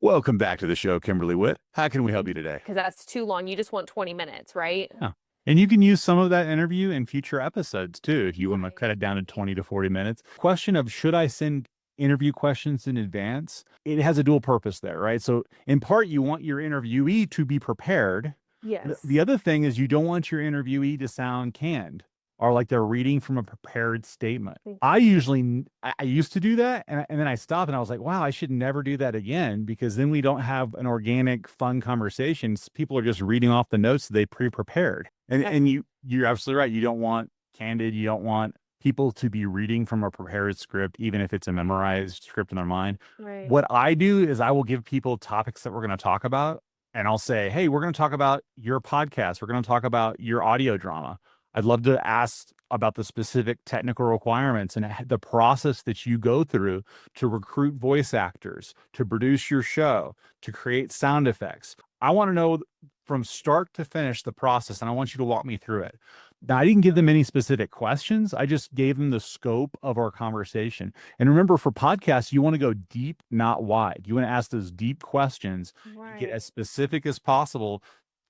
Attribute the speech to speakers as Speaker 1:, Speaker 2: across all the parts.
Speaker 1: Welcome back to the show, Kimberlee Witt. How can we help you today?
Speaker 2: Because that's too long. You just want 20 minutes, right?
Speaker 1: Yeah. And you can use some of that interview in future episodes too, if you want to
Speaker 2: Right.
Speaker 1: cut it down to 20 to 40 minutes. Question of should I send interview questions in advance? It has a dual purpose there, right? So in part, you want your interviewee to be prepared.
Speaker 2: Yes.
Speaker 1: The other thing is you don't want your interviewee to sound canned or like they're reading from a prepared statement. I used to do that. And then I stopped and I was like, wow, I should never do that again, because then we don't have an organic, fun conversation. People are just reading off the notes that they pre-prepared. And you're absolutely right. You don't want candid. You don't want people to be reading from a prepared script, even if it's a memorized script in their mind.
Speaker 2: Right.
Speaker 1: What I do is I will give people topics that we're going to talk about. And I'll say, hey, we're going to talk about your podcast. We're going to talk about your audio drama. I'd love to ask about the specific technical requirements and the process that you go through to recruit voice actors, to produce your show, to create sound effects. I want to know from start to finish the process, and I want you to walk me through it. Now, I didn't give them any specific questions. I just gave them the scope of our conversation. And remember, for podcasts, you want to go deep, not wide. You want to ask those deep questions, get as specific as possible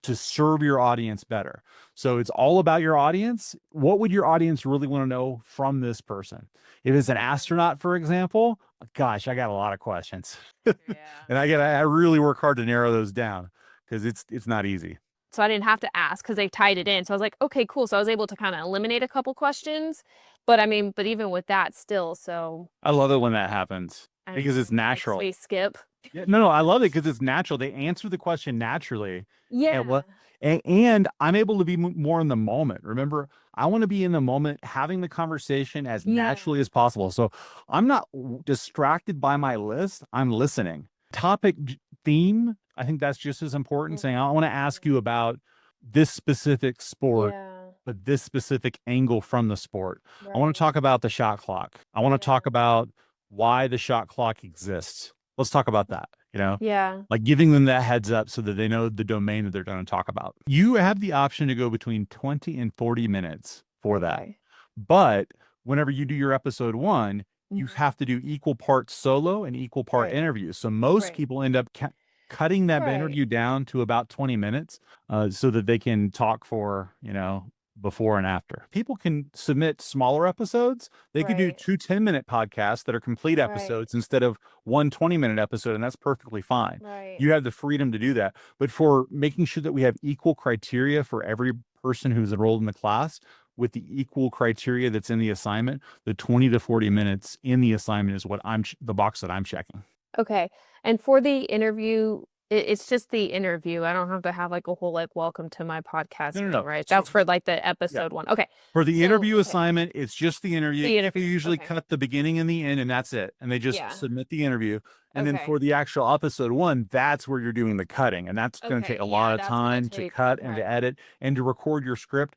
Speaker 1: to serve your audience better. So it's all about your audience. What would your audience really want to know from this person? If it's an astronaut, for example, gosh, I got a lot of questions. And I really work hard to narrow those down because it's not easy.
Speaker 2: So I didn't have to ask because they tied it in. So I was like, okay, cool. So I was able to kind of eliminate a couple questions. But even with that still, so.
Speaker 1: I love it when that happens because it's natural.
Speaker 2: Like, skip.
Speaker 1: Yeah, no, I love it because it's natural. They answer the question naturally.
Speaker 2: Yeah.
Speaker 1: And I'm able to be more in the moment. Remember, I want to be in the moment, having the conversation as naturally as possible. So I'm not distracted by my list. I'm listening. Topic theme, I think that's just as important. Saying, I want to ask you about this specific sport, but this specific angle from the sport. I want to talk about the shot clock. I want to talk about why the shot clock exists. Let's talk about that, like giving them that heads up so that they know the domain that they're going to talk about. You have the option to go between 20 and 40 minutes for that. But whenever you do your episode 1, you have to do equal parts solo and equal part interviews. So most people end up cutting that interview down to about 20 minutes so that they can talk for, before and after. People can submit smaller episodes. They could do 2 10-minute podcasts that are complete episodes instead of 1 20-minute episode, and that's perfectly fine. You have the freedom to do that. But for making sure that we have equal criteria for every person who's enrolled in the class with the equal criteria that's in the assignment, the 20 to 40 minutes in the assignment is what the box that I'm checking.
Speaker 2: Okay. And for the interview, it's just the interview. I don't have to have like a whole welcome to my podcast.
Speaker 1: No.
Speaker 2: Right? That's for like the episode 1. Okay.
Speaker 1: For the interview assignment, it's just the interview. They usually cut the beginning and the end, and that's it. And they just submit the interview. And then for the actual episode 1, that's where you're doing the cutting. And that's going to take a lot of time to cut and to edit and to record your script.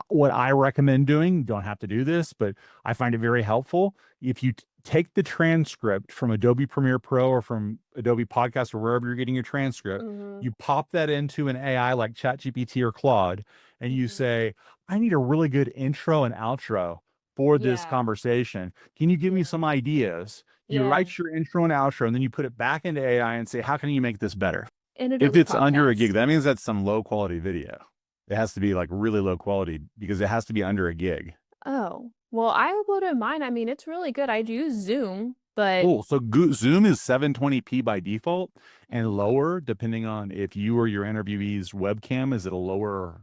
Speaker 1: What I recommend doing, don't have to do this, but I find it very helpful. If you take the transcript from Adobe Premiere Pro or from Adobe Podcast or wherever you're getting your transcript, you pop that into an AI like ChatGPT or Claude, and you say, I need a really good intro and outro for this conversation. Can you give me some ideas? You write your intro and outro, and then you put it back into AI and say, how can you make this better? If it's under a gig, that means that's some low quality video. It has to be like really low quality because it has to be under a gig.
Speaker 2: Oh, well, I uploaded mine. It's really good. I use Zoom, but.
Speaker 1: Cool. So Zoom is 720p by default and lower depending on if you or your interviewee's webcam is at a lower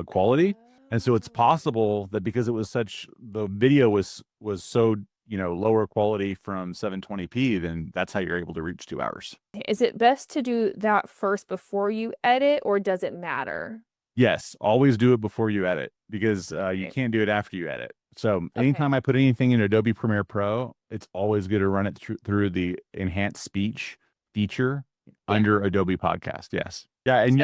Speaker 1: quality. And so it's possible that because the video was so, lower quality from 720p, then that's how you're able to reach 2 hours.
Speaker 2: Is it best to do that first before you edit, or does it matter?
Speaker 1: Yes, always do it before you edit because you can't do it after you edit. So anytime I put anything in Adobe Premiere Pro, it's always good to run it through the enhanced speech feature under Adobe Podcast. Yes. Yeah. And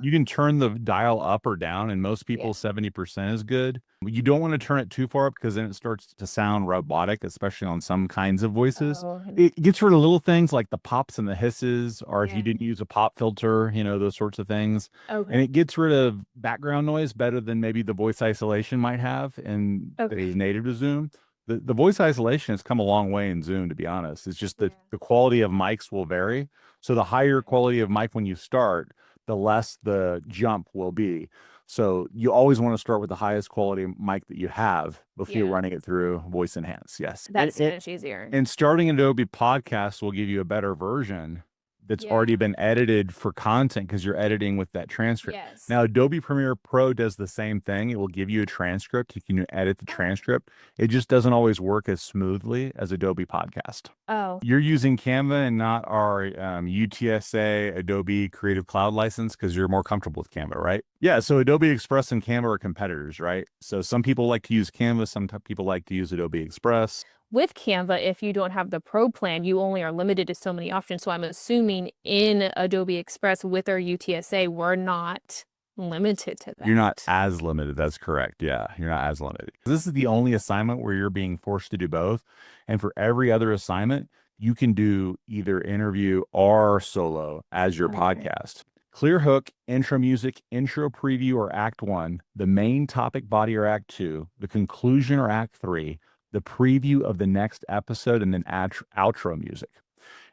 Speaker 1: you can turn the dial up or down, and most people 70% is good. You don't want to turn it too far up because then it starts to sound robotic, especially on some kinds of voices. It gets rid of little things like the pops and the hisses, or if you didn't use a pop filter, those sorts of things. And it gets rid of background noise better than maybe the voice isolation might have and that is native to Zoom. The voice isolation has come a long way in Zoom, to be honest. It's just that the quality of mics will vary. So the higher quality of mic when you start, the less the jump will be. So you always want to start with the highest quality mic that you have before you're running it through Voice Enhance. Yes.
Speaker 2: That's much easier.
Speaker 1: And starting Adobe Podcast will give you a better version that's already been edited for content because you're editing with that transcript.
Speaker 2: Yes.
Speaker 1: Now, Adobe Premiere Pro does the same thing. It will give you a transcript. You can edit the transcript. It just doesn't always work as smoothly as Adobe Podcast.
Speaker 2: Oh.
Speaker 1: You're using Canva and not our UTSA Adobe Creative Cloud license because you're more comfortable with Canva, right? Yeah, so Adobe Express and Canva are competitors, right? So some people like to use Canva, some people like to use Adobe Express.
Speaker 2: With Canva, if you don't have the Pro plan, you only are limited to so many options. So I'm assuming in Adobe Express with our UTSA, we're not limited to that.
Speaker 1: You're not as limited. That's correct. Yeah, you're not as limited. This is the only assignment where you're being forced to do both. And for every other assignment, you can do either interview or solo as your podcast. Clear hook, intro music, intro preview or act 1, the main topic body or act 2, the conclusion or act 3, the preview of the next episode, and then outro music.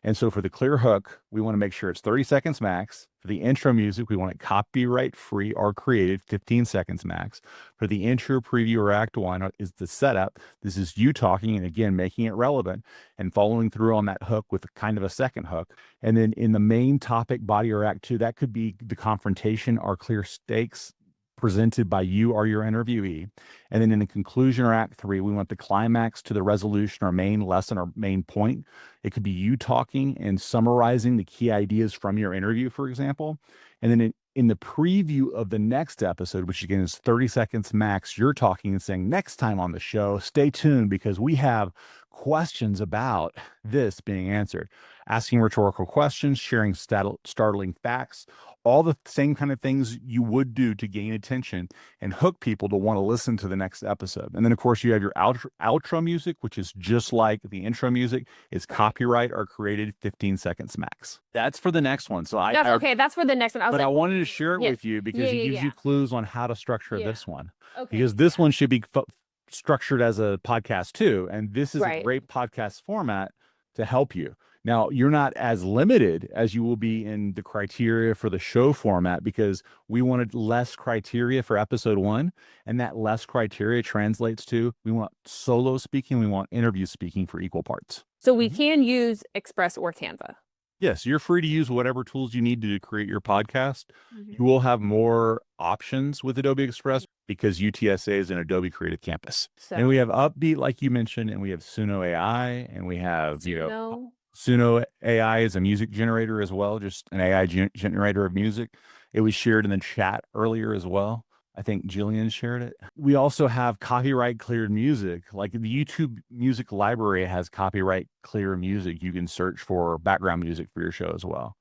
Speaker 1: And so for the clear hook, we want to make sure it's 30 seconds max. For the intro music, we want it copyright free or created, 15 seconds max. For the intro preview or act 1 is the setup. This is you talking and again, making it relevant and following through on that hook with kind of a second hook. And then in the main topic body or act 2, that could be the confrontation or clear stakes presented by you or your interviewee. And then in the conclusion or act 3, we want the climax to the resolution or main lesson or main point. It could be you talking and summarizing the key ideas from your interview, for example. And then in the preview of the next episode, which again is 30 seconds max, you're talking and saying, next time on the show, stay tuned because we have questions about this being answered, asking rhetorical questions, sharing startling facts, all the same kind of things you would do to gain attention and hook people to want to listen to the next episode. And then, of course, you have your outro music, which is just like the intro music. It's copyright or created 15 seconds max. That's for the next one. So
Speaker 2: that's for the next one.
Speaker 1: I wanted to share it with you because it gives you clues on how to structure this one. Because this one should be structured as a podcast too. And this is a great podcast format to help you. Now, you're not as limited as you will be in the criteria for the show format because we wanted less criteria for episode 1. And that less criteria translates to we want solo speaking, we want interview speaking for equal parts.
Speaker 2: So we can use Express or Canva.
Speaker 1: Yes, you're free to use whatever tools you need to create your podcast. You will have more options with Adobe Express because UTSA is an Adobe Creative Campus. And we have Upbeat, like you mentioned, and we have Suno AI, and we have, Suno AI is a music generator as well, just an AI generator of music. It was shared in the chat earlier as well. I think Jillian shared it. We also have copyright cleared music. Like the YouTube music library has copyright clear music. You can search for background music for your show as well.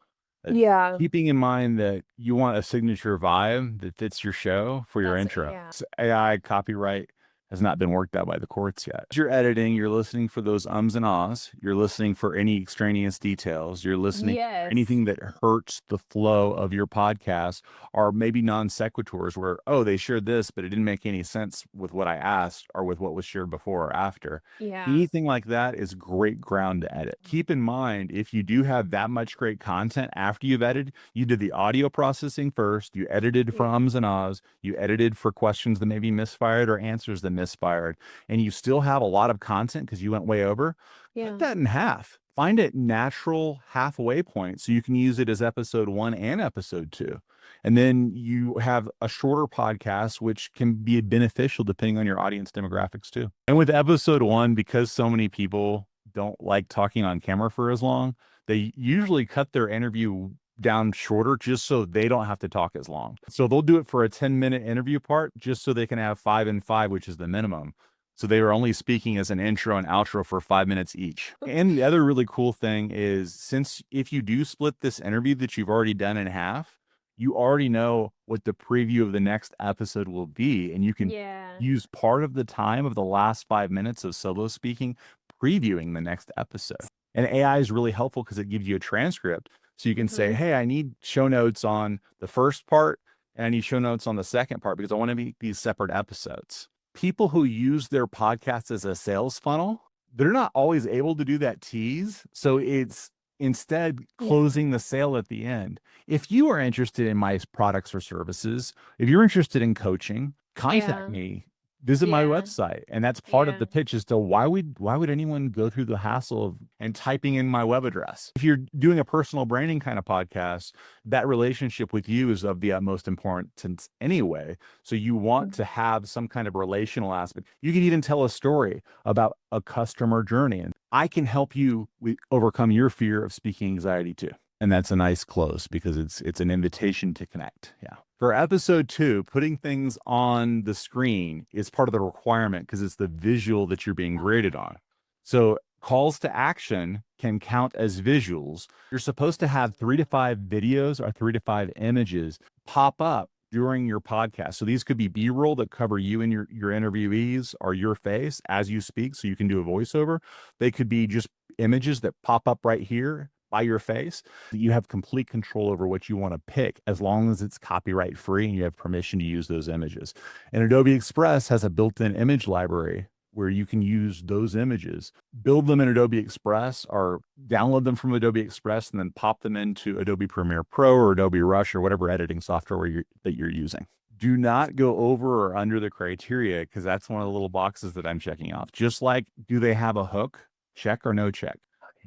Speaker 1: Keeping in mind that you want a signature vibe that fits your show for your intro. So AI copyright has not been worked out by the courts yet. As you're editing, you're listening for those ums and ahs. You're listening for any extraneous details. You're listening for anything that hurts the flow of your podcast, or maybe non sequiturs where, oh, they shared this, but it didn't make any sense with what I asked or with what was shared before or after. Anything like that is great ground to edit. Keep in mind, if you do have that much great content after you've edited, you did the audio processing first, you edited for ums and ahs, you edited for questions that may be misfired or answers that misfired, and you still have a lot of content because you went way over, cut that in half. Find a natural halfway point so you can use it as episode 1 and episode 2. And then you have a shorter podcast, which can be beneficial depending on your audience demographics too. And with episode 1, because so many people don't like talking on camera for as long, they usually cut their interview down shorter just so they don't have to talk as long. So they'll do it for a 10-minute interview part just so they can have 5 and 5, which is the minimum. So they are only speaking as an intro and outro for 5 minutes each. And the other really cool thing is, since if you do split this interview that you've already done in half, you already know what the preview of the next episode will be. And you can use part of the time of the last 5 minutes of solo speaking, previewing the next episode. And AI is really helpful because it gives you a transcript. So you can say, hey, I need show notes on the first part and I need show notes on the second part because I want to make these separate episodes. people who use their podcast as a sales funnel, they're not always able to do that tease. So it's instead closing the sale at the end. If you are interested in my products or services, if you're interested in coaching, contact me. Visit my website. And that's part of the pitch as to why would anyone go through the hassle of and typing in my web address? If you're doing a personal branding kind of podcast, that relationship with you is of the utmost importance anyway. So you want to have some kind of relational aspect. You can even tell a story about a customer journey, and I can help you overcome your fear of speaking anxiety too. And that's a nice close because it's an invitation to connect. Yeah. For episode 2, putting things on the screen is part of the requirement because it's the visual that you're being graded on. So calls to action can count as visuals. You're supposed to have 3 to 5 videos or 3 to 5 images pop up during your podcast. So these could be B-roll that cover you and your interviewees or your face as you speak, so you can do a voiceover. They could be just images that pop up right here by your face. You have complete control over what you want to pick as long as it's copyright free and you have permission to use those images. And Adobe Express has a built-in image library where you can use those images, build them in Adobe Express or download them from Adobe Express and then pop them into Adobe Premiere Pro or Adobe Rush or whatever editing software that you're using. Do not go over or under the criteria because that's one of the little boxes that I'm checking off. Just like, do they have a hook? Check or no check?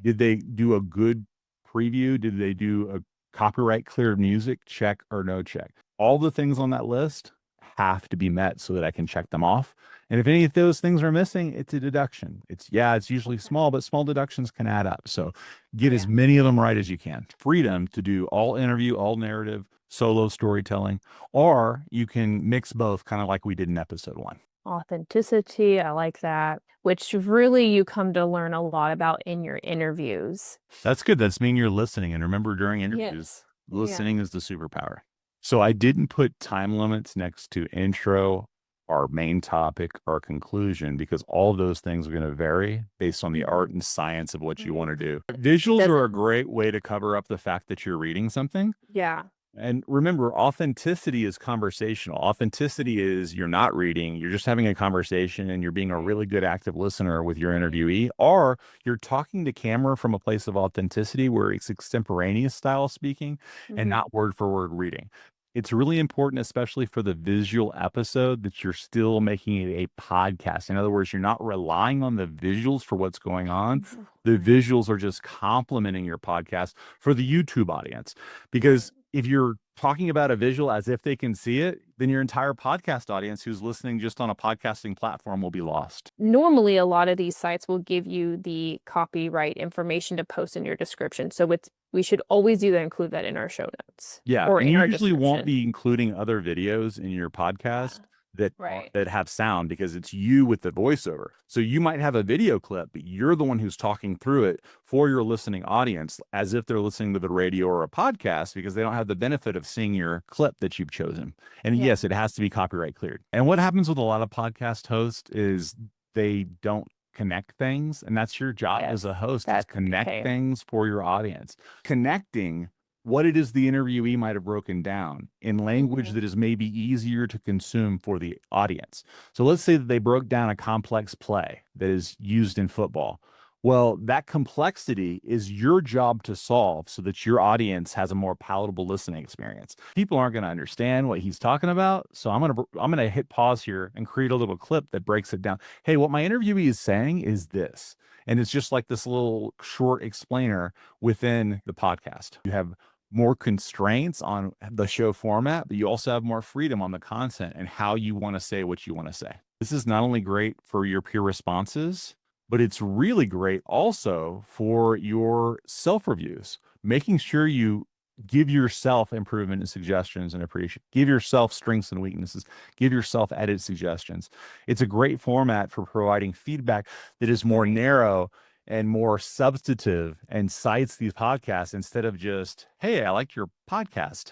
Speaker 1: Did they do a good preview? Did they do a copyright cleared music? Check or no check? All the things on that list have to be met so that I can check them off. And if any of those things are missing, it's a deduction. It's usually small, but small deductions can add up. So get as many of them right as you can. Freedom to do all interview, all narrative, solo storytelling, or you can mix both, kind of like we did in episode 1.
Speaker 2: Authenticity, I like that, which really you come to learn a lot about in your interviews.
Speaker 1: That's good. That's mean you're listening. And remember, during interviews, listening is the superpower. So I didn't put time limits next to intro, our main topic, our conclusion, because all of those things are going to vary based on the art and science of what you want to do. Visuals are a great way to cover up the fact that you're reading something.
Speaker 2: Yeah.
Speaker 1: And remember, authenticity is conversational. Authenticity is you're not reading, you're just having a conversation and you're being a really good active listener with your interviewee, or you're talking to camera from a place of authenticity where it's extemporaneous style speaking and not word for word reading. It's really important, especially for the visual episode, that you're still making it a podcast. In other words, you're not relying on the visuals for what's going on. The visuals are just complementing your podcast for the YouTube audience. Because if you're talking about a visual as if they can see it, then your entire podcast audience who's listening just on a podcasting platform will be lost.
Speaker 2: Normally, a lot of these sites will give you the copyright information to post in your description. So we should always include that in our show notes.
Speaker 1: Yeah,
Speaker 2: or
Speaker 1: and
Speaker 2: in
Speaker 1: you
Speaker 2: our
Speaker 1: usually won't
Speaker 2: description.
Speaker 1: be including other videos in your podcast that
Speaker 2: Right.
Speaker 1: that have sound because it's you with the voiceover. So you might have a video clip, but you're the one who's talking through it for your listening audience as if they're listening to the radio or a podcast because they don't have the benefit of seeing your clip that you've chosen. And yes, it has to be copyright cleared. And what happens with a lot of podcast hosts is they don't connect things, and that's your job as a host, is connect things for your audience. Connecting what it is the interviewee might have broken down in language that is maybe easier to consume for the audience. So let's say that they broke down a complex play that is used in football. Well, that complexity is your job to solve so that your audience has a more palatable listening experience. People aren't going to understand what he's talking about, so I'm going to hit pause here and create a little clip that breaks it down. Hey, what my interviewee is saying is this. And it's just like this little short explainer within the podcast. You have more constraints on the show format, but you also have more freedom on the content and how you want to say what you want to say. This is not only great for your peer responses, but it's really great also for your self-reviews, making sure you give yourself improvement and suggestions and appreciation. Give yourself strengths and weaknesses. Give yourself edit suggestions. It's a great format for providing feedback that is more narrow and more substantive and cites these podcasts instead of just, hey, I like your podcast.